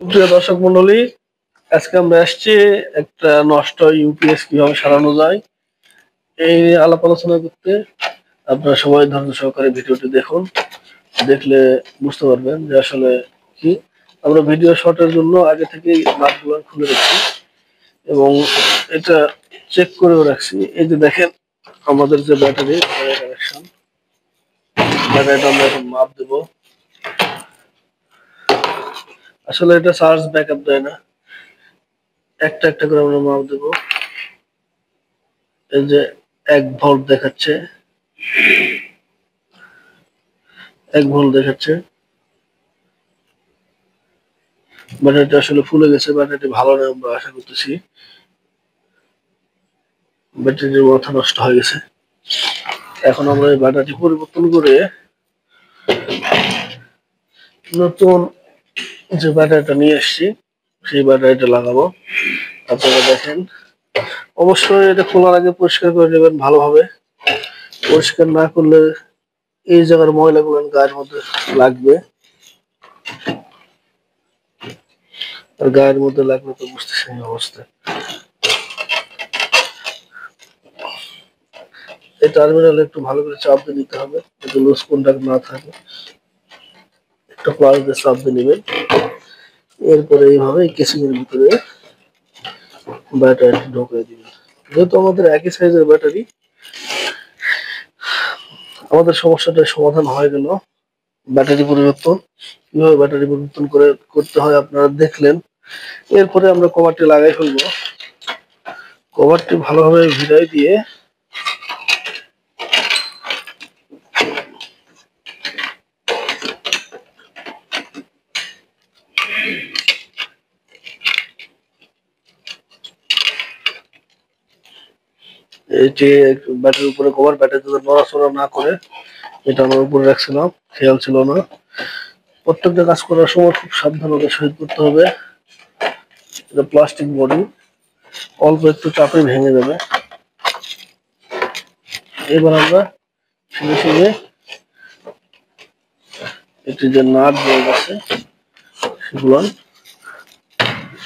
প্রিয় দর্শক মন্ডলী, আজকে আমরা আসছি একটা নষ্ট ইউপিএস কিভাবে সারানো যায় এই নিয়ে আলাপ আলোচনা করতে। আপনারা সবাই ধৈর্য সহকারে ভিডিওটি দেখুন, দেখলে বুঝতে পারবেন যে আসলে কি। আমরা ভিডিও শটের জন্য আগে থেকেই নাটগুলো খুলে রাখছি এবং এটা চেক করেও রাখছি। এই যে দেখেন আমাদের যে ব্যাটারি কানেকশন, ব্যাটারিটা আমরা এখন মাপ দেবো। আসলে এটা চার্জ ব্যাকআপ দেয় না, একটা একটা করে আমরা মাপ দেবো। এই যে 1 ভোল্ট দেখাচ্ছে, 1 ভোল্ট দেখাচ্ছে। ব্যাটারিটা আসলে ফুলে গেছে, ব্যাটারিটি ভালো না আমরা আশা করতেছি। ব্যাটারির মাথা নষ্ট হয়ে গেছে। এখন আমরা এই ব্যাটারিটি পরিবর্তন করে নতুন যে ব্যাটারিটা নিয়ে এসেছি সেই ব্যাটারিটা লাগাবো। আপনারা দেখেন, অবশ্যই এটা খোলার আগে পরিষ্কার করে নেবেন ভালোভাবে। পরিষ্কার না করলে এই জায়গার ময়লাগুলো গায়ের মধ্যে লাগবে, আর গায়ের মধ্যে লাগলে তো বুঝতেছেন অবস্থা। এই টার্মিনালে একটু ভালো করে চাপ দিয়ে নিতে হবে যাতে লুজ কন্টাক্ট না থাকে। একটা প্লাস দিয়ে চাপ দিয়ে নেবেন। এরপরে এইভাবে কেসিং এর ভিতরে ব্যাটারি ঢোকিয়ে দিবেন। যেহেতু আমাদের একই সাইজের ব্যাটারি, আমাদের সমস্যাটার সমাধান হয়ে গেল। ব্যাটারি পরিবর্তন কিভাবে ব্যাটারি পরিবর্তন করে করতে হয় আপনারা দেখলেন। এরপরে আমরা কভারটি লাগাই ফেলবো। কভারটি ভালোভাবে ভিড়াই দিয়ে এই যে ব্যাটারির উপরে কভার, ব্যাটারি যদি নড়াচড়া না করে, এটা আমার উপরে রাখছিলাম, খেয়াল ছিল না। প্রত্যেকটা কাজ করার সময় খুব সাবধানতার সহিত করতে হবে। এটা প্লাস্টিক বডি, অল্প একটু চাপে ভেঙে যাবে। এবার আমরা ফিনিশিংয়ে একটি যে নাট বল্ট আছে সেগুলো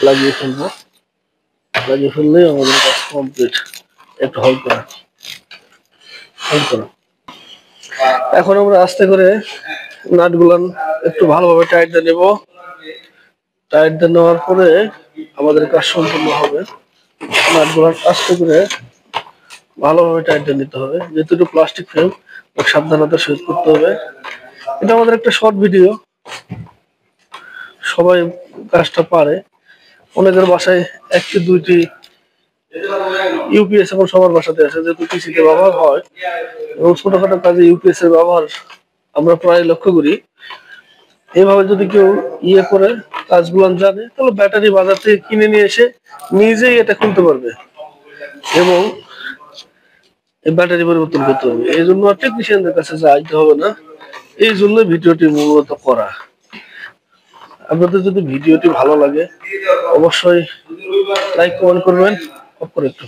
লাগিয়ে ফেলবো। লাগিয়ে ফেললেই আমাদের কাজ কমপ্লিট। একটু হোল্ড করা, হোল্ড করা। এখন আমরা আস্তে করে নাটগুলো একটু ভালোভাবে টাইট দিয়ে নেব। টাইট দিয়ে নেওয়ার পরে আমাদের কাজ সম্পূর্ণ হবে। নাটগুলো আস্তে করে ভালোভাবে টাইট দিয়ে নিতে হবে, যেহেতু একটু প্লাস্টিক ফ্রেম, সাবধানতার সহিত করতে হবে। এটা আমাদের একটা শর্ট ভিডিও, সবাই কাজটা পারে। অনেকের বাসায় 1-2টি ইউপিএস এখন সবার বাসাতে আছে, যেহেতু কৃষিতে ব্যবহার হয় এবং ছোটখাটো কাজে ইউপিএস এর ব্যবহার আমরা প্রায় লক্ষ্য করি। এইভাবে যদি কেউ করে কাজগুলো জানে, তাহলে ব্যাটারি বাজার থেকে কিনে নিয়ে এসে নিজেই এটা খুলতে পারবে এবং এই ব্যাটারি পরিবর্তন করতে পারবে। এই জন্য টেকনিশিয়ানদের কাছে যাইতে হবে না। এই জন্য ভিডিওটি মূলত করা। আপনাদের যদি ভিডিওটি ভালো লাগে অবশ্যই লাইক কমেন্ট করবেন। অপর একটু